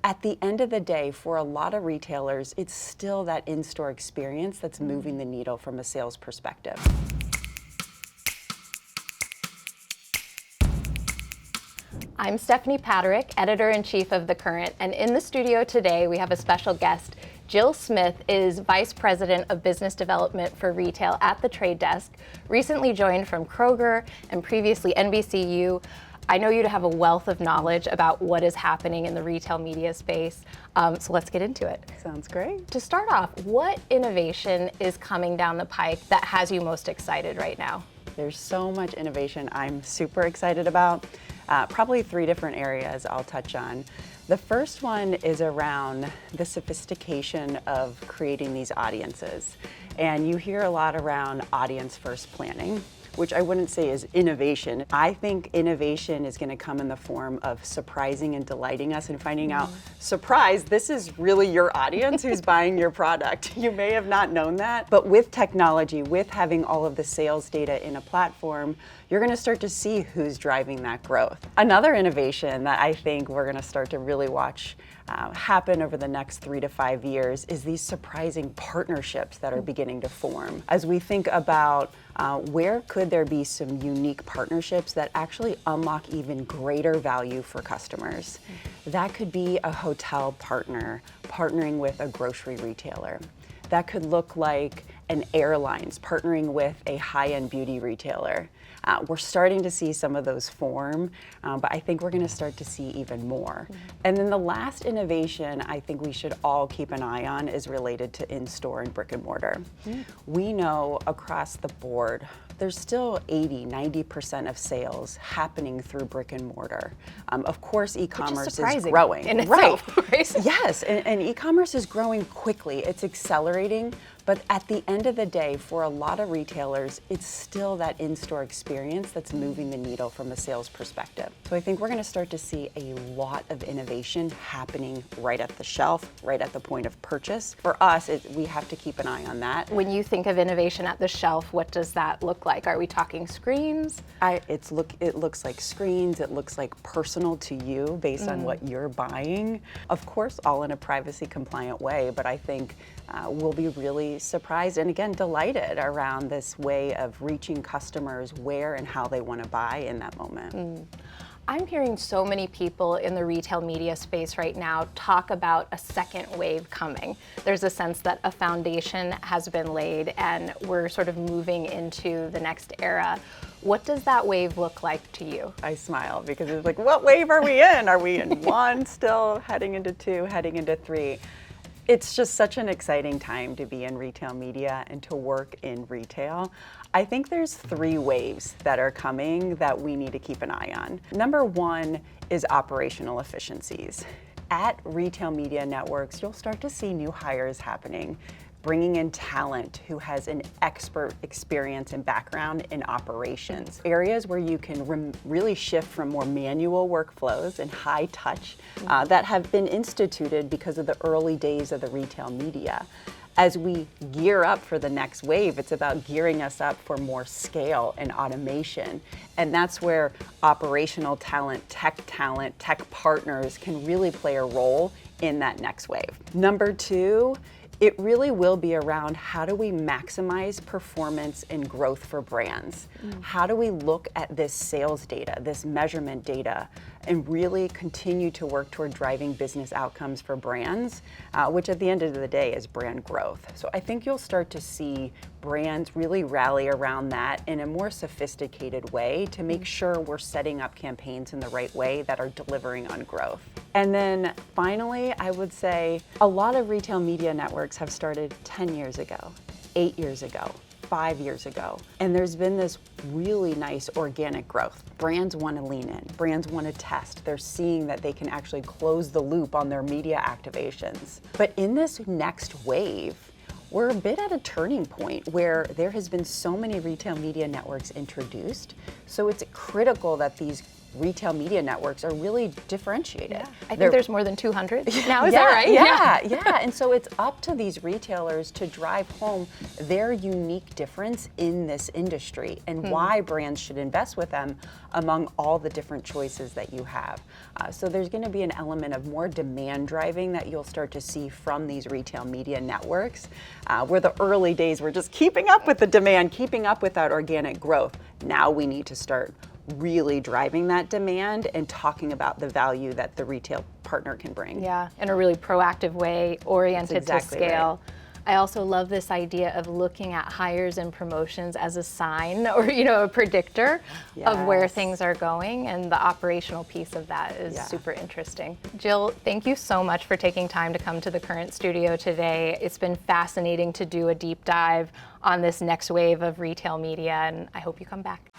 at the end of the day, for a lot of retailers, it's still that in-store experience that's moving the needle from a sales perspective. I'm Stephanie Paterick, Editor-in-Chief of The Current, and in the studio today we have a special guest. Jill Smith is Vice President of Business Development for Retail at The Trade Desk, recently joined from Kroger and previously NBCU. I know you to have a wealth of knowledge about what is happening in the retail media space, so let's get into it. Sounds great. To start off, what innovation is coming down the pike that has you most excited right now? There's so much innovation I'm super excited about. Probably 3 different areas I'll touch on. The first one is around the sophistication of creating these audiences. And you hear a lot around audience first planning, which I wouldn't say is innovation. I think innovation is going to come in the form of surprising and delighting us and finding out, surprise, this is really your audience who's buying your product. You may have not known that, but with technology, with having all of the sales data in a platform, you're going to start to see who's driving that growth. Another innovation that I think we're going to start to really watch happen over the next 3 to 5 years is these surprising partnerships that are beginning to form. As we think about where could there be some unique partnerships that actually unlock even greater value for customers. That could be a hotel partner partnering with a grocery retailer. That could look like an airlines partnering with a high-end beauty retailer. We're starting to see some of those form, but I think we're going to start to see even more. And then the last innovation I think we should all keep an eye on is related to in-store and brick and mortar. We know across the board, there's still 80–90% of sales happening through brick and mortar. Of course, e-commerce is growing. In itself, right? Yes, and e-commerce is growing quickly. It's accelerating. But at the end of the day, for a lot of retailers, it's still that in-store experience that's moving the needle from a sales perspective. So I think we're going to start to see a lot of innovation happening right at the shelf, right at the point of purchase. For us, we have to keep an eye on that. When you think of innovation at the shelf, what does that look like? Are we talking screens? It looks like screens. It looks like personal to you based on what you're buying. Of course, all in a privacy compliant way, but I think we'll be really surprised and again delighted around this way of reaching customers where and how they want to buy in that moment. I'm hearing so many people in the retail media space right now talk about a second wave coming. There's a sense that a foundation has been laid and we're sort of moving into the next era. What does that wave look like to you? I smile because it's like, what wave are we in? Are we in 1 still, heading into 2, heading into 3? It's just such an exciting time to be in retail media and to work in retail. I think there's 3 waves that are coming that we need to keep an eye on. Number 1 is operational efficiencies. At retail media networks, you'll start to see new hires happening, bringing in talent who has an expert experience and background in operations. Areas where you can really shift from more manual workflows and high touch that have been instituted because of the early days of the retail media. As we gear up for the next wave, it's about gearing us up for more scale and automation. And that's where operational talent, tech partners can really play a role in that next wave. Number 2, it really will be around how do we maximize performance and growth for brands? How do we look at this sales data, this measurement data, and really continue to work toward driving business outcomes for brands, which at the end of the day is brand growth. So I think you'll start to see brands really rally around that in a more sophisticated way to make sure we're setting up campaigns in the right way that are delivering on growth. And then finally, I would say a lot of retail media networks have started 10 years ago, 8 years ago, 5 years ago. And there's been this really nice organic growth. Brands want to lean in. Brands want to test. They're seeing that they can actually close the loop on their media activations. But in this next wave, we're a bit at a turning point where there has been so many retail media networks introduced. So it's critical that these retail media networks are really differentiated. I think there's more than 200 now, is that right? Yeah. And so it's up to these retailers to drive home their unique difference in this industry and why brands should invest with them among all the different choices that you have. So there's going to be an element of more demand driving that you'll start to see from these retail media networks, where the early days were just keeping up with the demand, keeping up with that organic growth. Now we need to start really driving that demand and talking about the value that the retail partner can bring. Yeah, in a really proactive way, oriented to scale. Right. I also love this idea of looking at hires and promotions as a sign or, a predictor of where things are going, and the operational piece of that is super interesting. Jill, thank you so much for taking time to come to the Current studio today. It's been fascinating to do a deep dive on this next wave of retail media, and I hope you come back.